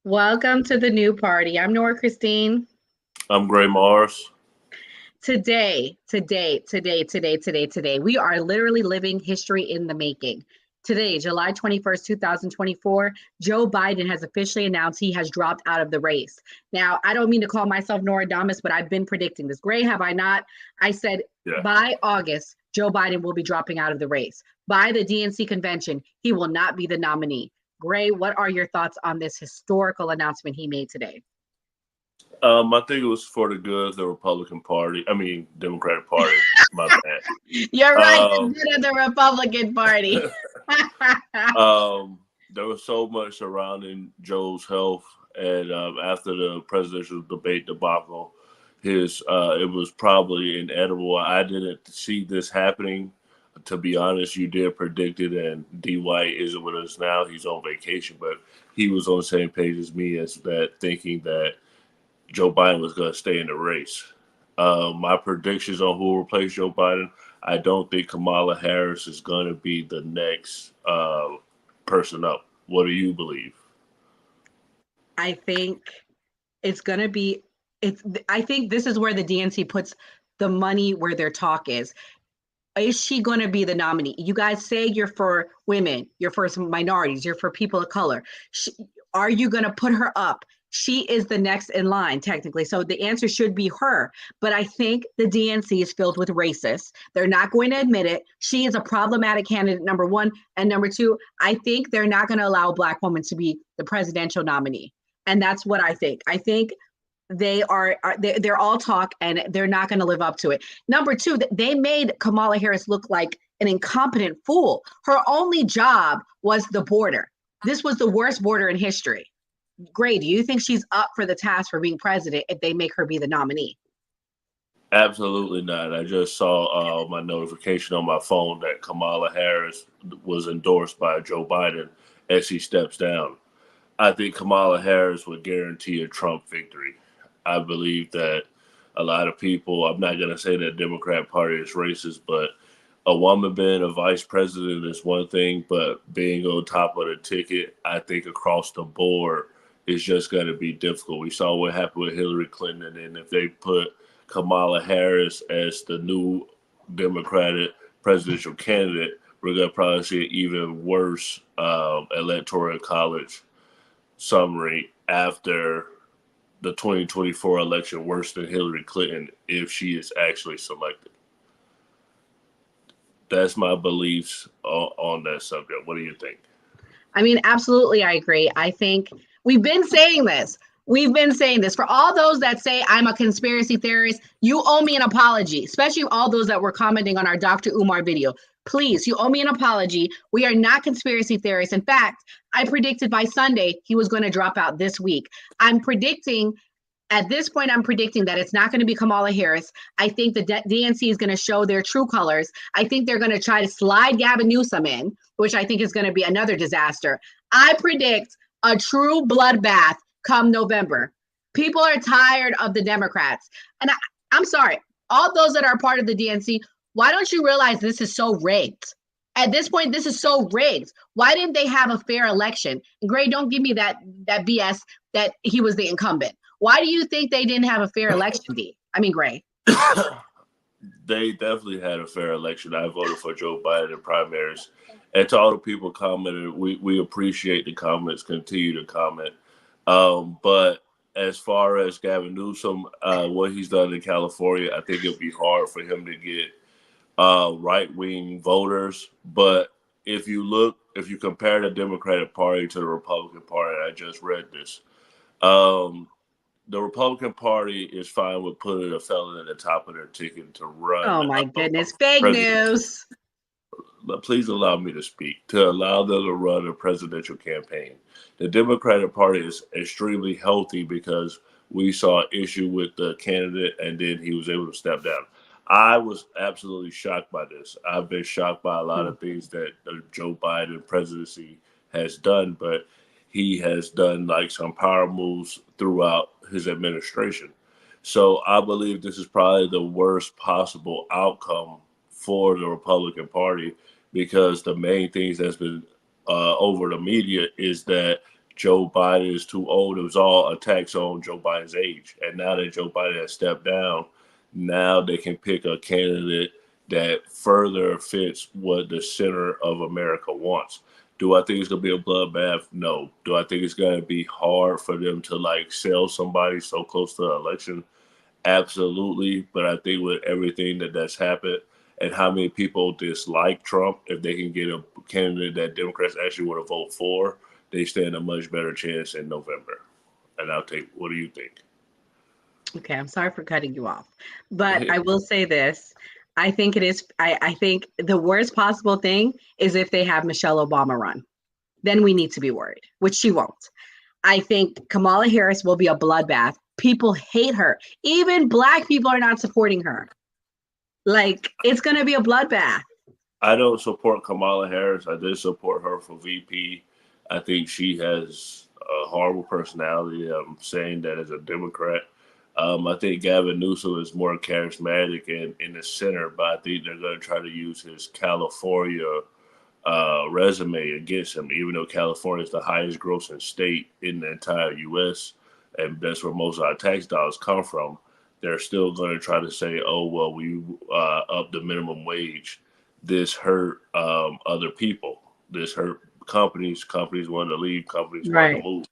Welcome to the new party. I'm Nora Christine. I'm Gray Mars. Today, we are literally living history in the making. Today, July 21st, 2024, Joe Biden has officially announced he has dropped out of the race. Now, I don't mean to call myself Nostradamus, but I've been predicting this. Gray, have I not? I said Yeah. by August, Joe Biden will be dropping out of the race. By the DNC convention, he will not be the nominee. Gray, what are your thoughts on this historical announcement he made today? I think it was for the good of the Republican Party. I mean, Democratic Party. My bad. You're right, the Um, good of the Republican Party. there was so much surrounding Joe's health, and after the presidential debate debacle, his it was probably inedible. I didn't see this happening. To be honest, you did predict it, and D. White isn't with us now. He's on vacation, but he was on the same page as me as that, thinking that Joe Biden was going to stay in the race. My predictions on who will replace Joe Biden, I don't think Kamala Harris is going to be the next person up. What do you believe? I think it's going to be I think this is where the DNC puts the money where their talk is. Is she going to be the nominee? You guys say you're for women, you're for some minorities, you're for people of color. Are you going to put her up? She is the next in line, technically. So the answer should be her. But I think the DNC is filled with racists. They're not going to admit it. She is a problematic candidate, number one. And number two, I think they're not going to allow a Black woman to be the presidential nominee. And that's what I think. I think they're all talk and they're not going to live up to it. Number two, they made Kamala Harris look like an incompetent fool. Her only job was the border. This was the worst border in history. Gray, do you think she's up for the task for being president if they make her be the nominee? Absolutely not. I just saw my notification on my phone that Kamala Harris was endorsed by Joe Biden as he steps down. I think Kamala Harris would guarantee a Trump victory. I believe that a lot of people, I'm not going to say that Democrat Party is racist, but a woman being a vice president is one thing, but being on top of the ticket, I think across the board is just going to be difficult. We saw what happened with Hillary Clinton, and if they put Kamala Harris as the new Democratic presidential candidate, we're going to probably see an even worse electoral college summary after the 2024 election, worse than Hillary Clinton if she is actually selected. That's my beliefs on that subject. What do you think? I mean, absolutely, I agree. I think we've been saying this. We've been saying this. For all those that say I'm a conspiracy theorist, you owe me an apology, especially all those that were commenting on our Dr. Umar video. Please, you owe me an apology. We are not conspiracy theorists. In fact, I predicted by Sunday he was going to drop out this week. At this point, I'm predicting that it's not going to be Kamala Harris. I think the DNC is going to show their true colors. I think they're going to try to slide Gavin Newsom in, which I think is going to be another disaster. I predict a true bloodbath come November. People are tired of the Democrats. And I'm sorry, all those that are part of the DNC, why don't you realize this is so rigged? At this point, this is so rigged. Why didn't they have a fair election? And Gray, don't give me that BS that he was the incumbent. Why do you think they didn't have a fair election, D? I mean, Gray. They definitely had a fair election. I voted for Joe Biden in primaries. And to all the people commenting, we appreciate the comments. Continue to comment. But as far as Gavin Newsom, what he's done in California, I think it'll be hard for him to get right-wing voters. But if you compare the Democratic Party to the Republican Party, I just read this. The Republican Party is fine with putting a felon at the top of their ticket to run. Oh my goodness, fake news. Please allow me to speak, to allow them to run a presidential campaign. The Democratic Party is extremely healthy because we saw an issue with the candidate and then he was able to step down. I was absolutely shocked by this. I've been shocked by a lot of things that the Joe Biden presidency has done, but he has done like some power moves throughout his administration. So I believe this is probably the worst possible outcome for the Republican Party because the main things that's been over the media is that Joe Biden is too old. It was all attacks on Joe Biden's age. And now that Joe Biden has stepped down, now they can pick a candidate that further fits what the center of America wants. Do I think it's gonna be a bloodbath? No. Do I think it's gonna be hard for them to like sell somebody so close to the election? Absolutely. But I think with everything that's happened and how many people dislike Trump, if they can get a candidate that Democrats actually want to vote for, they stand a much better chance in November. And I'll take, what do you think? Okay, I'm sorry for cutting you off, but I will say this. I think it is, I think the worst possible thing is if they have Michelle Obama run. Then we need to be worried, which she won't. I think Kamala Harris will be a bloodbath. People hate her. Even Black people are not supporting her. Like, it's going to be a bloodbath. I don't support Kamala Harris. I did support her for VP. I think she has a horrible personality. I'm saying that as a Democrat. I think Gavin Newsom is more charismatic and in the center, but I think they're going to try to use his California resume against him, even though California is the highest grossing state in the entire U.S. and that's where most of our tax dollars come from. They're still going to try to say, "Oh, well, we upped the minimum wage. This hurt other people. This hurt companies. Companies want to leave. Companies want to Right. move."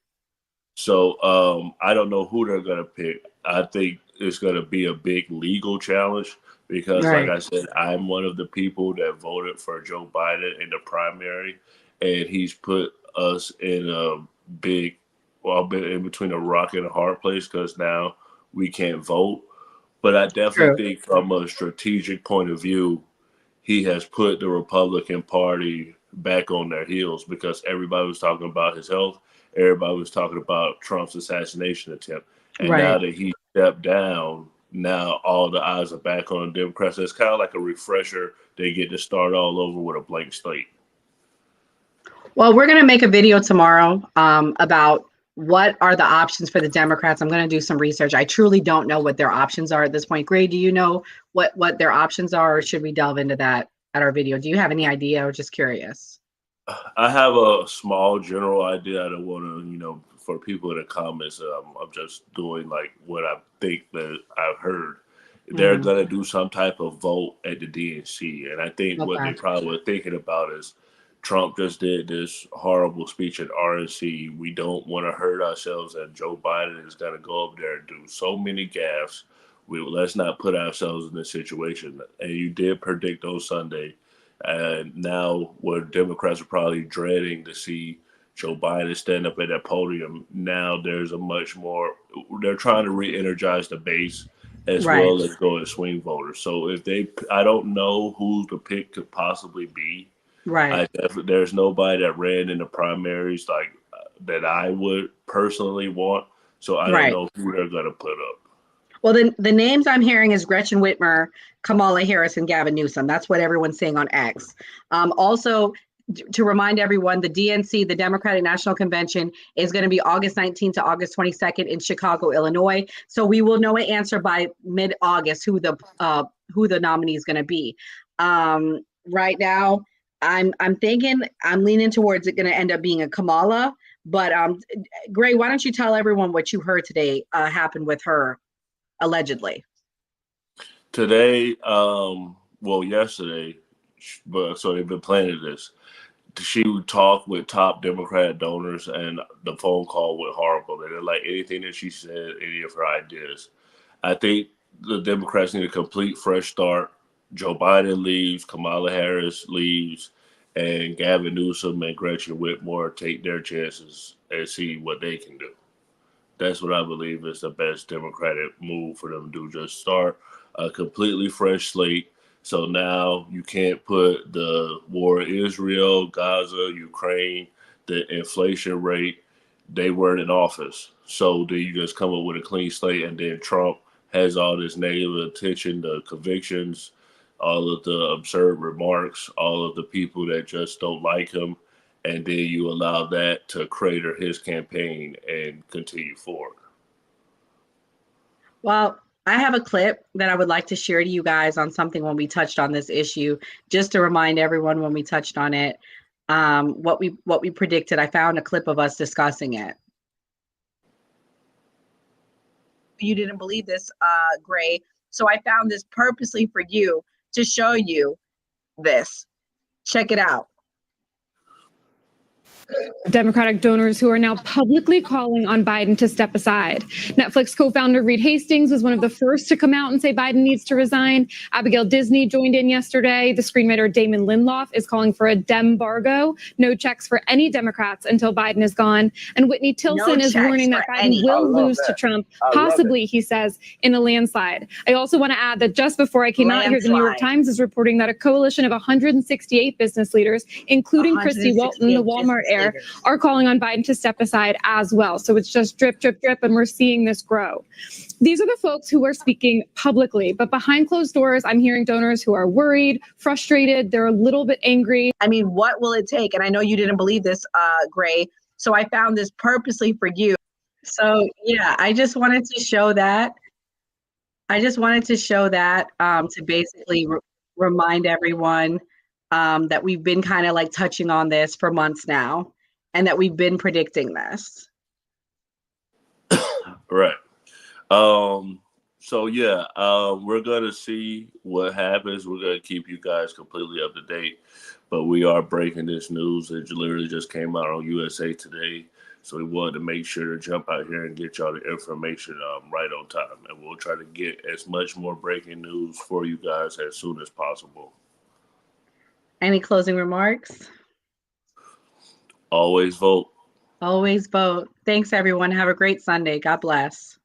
So I don't know who they're going to pick. I think it's going to be a big legal challenge because, like Right. I said, I'm one of the people that voted for Joe Biden in the primary, and he's put us in a big, well, I've been in between a rock and a hard place because now we can't vote. But I definitely True. think from a strategic point of view, he has put the Republican Party back on their heels because everybody was talking about his health. Everybody was talking about Trump's assassination attempt. And now Right. that he stepped down, now all the eyes are back on the Democrats. It's kind of like a refresher. They get to start all over with a blank slate. Well, we're going to make a video tomorrow about what are the options for the Democrats. I'm going to do some research. I truly don't know what their options are at this point. Gray, do you know what their options are, or should we delve into that at our video? Do you have any idea, or just curious? I have a small general idea. I don't want to, for people in the comments, I'm just doing like what I think that I've heard. They're Mm, going to do some type of vote at the DNC. And I think what they okay. probably were thinking about is Trump just did this horrible speech at RNC. We don't want to hurt ourselves. And Joe Biden is going to go up there and do so many gaffes. Let's not put ourselves in this situation. And you did predict on Sunday and now, where Democrats are probably dreading to see Joe Biden stand up at that podium, now there's a much more, they're trying to re energize the base as Right. well as go to swing voters. So if they, I don't know who the pick could possibly be. Right. There's nobody that ran in the primaries like that I would personally want. So I don't Right. know who they're going to put up. Well, the names I'm hearing is Gretchen Whitmer, Kamala Harris, and Gavin Newsom. That's what everyone's saying on X. Also, to remind everyone, the DNC, the Democratic National Convention, is going to be August 19th to August 22nd in Chicago, Illinois. So we will know an answer by mid-August who the nominee is going to be. Right now, I'm thinking I'm leaning towards it going to end up being a Kamala. But Gray, why don't you tell everyone what you heard today happened with her allegedly? Today, well, yesterday, but so they've been planning this. She would talk with top Democrat donors, and the phone call went horrible. They didn't like anything that she said, any of her ideas. I think the Democrats need a complete fresh start. Joe Biden leaves, Kamala Harris leaves, and Gavin Newsom and Gretchen Whitmer take their chances and see what they can do. That's what I believe is the best Democratic move for them to do. Just start a completely fresh slate. So now you can't put the war in Israel, Gaza, Ukraine, the inflation rate. They weren't in office. So do you just come up with a clean slate and then Trump has all this negative attention, the convictions, all of the absurd remarks, all of the people that just don't like him, and then you allow that to crater his campaign and continue forward. Well, I have a clip that I would like to share to you guys on something when we touched on this issue, just to remind everyone when we touched on it. what we predicted. I found a clip of us discussing it. You didn't believe this, Gray. So I found this purposely for you to show you this. Check it out. Democratic donors who are now publicly calling on Biden to step aside. Netflix co-founder Reed Hastings was one of the first to come out and say Biden needs to resign. Abigail Disney joined in yesterday. The screenwriter Damon Lindelof is calling for a Dembargo, no checks for any Democrats until Biden is gone. And Whitney Tilson is warning that Biden will lose to Trump, possibly, he says, in a landslide. I also want to add that just before I came out here, the New York Times is reporting that a coalition of 168 business leaders, including Christy Walton, the Walmart heir, are calling on Biden to step aside as well. So it's just drip, drip, drip, and we're seeing this grow. These are the folks who are speaking publicly, but behind closed doors, I'm hearing donors who are worried, frustrated, they're a little bit angry. I mean, what will it take? And I know you didn't believe this, Gray, so I found this purposely for you. So yeah, I just wanted to show that. To basically remind everyone that we've been kind of like touching on this for months now, and that we've been predicting this. Right. So yeah, we're gonna see what happens. We're gonna keep you guys completely up to date. But we are breaking this news. It literally just came out on USA Today. So we wanted to make sure to jump out here and get y'all the information right on time. And we'll try to get as much more breaking news for you guys as soon as possible. Any closing remarks? Always vote. Always vote. Thanks, everyone. Have a great Sunday. God bless.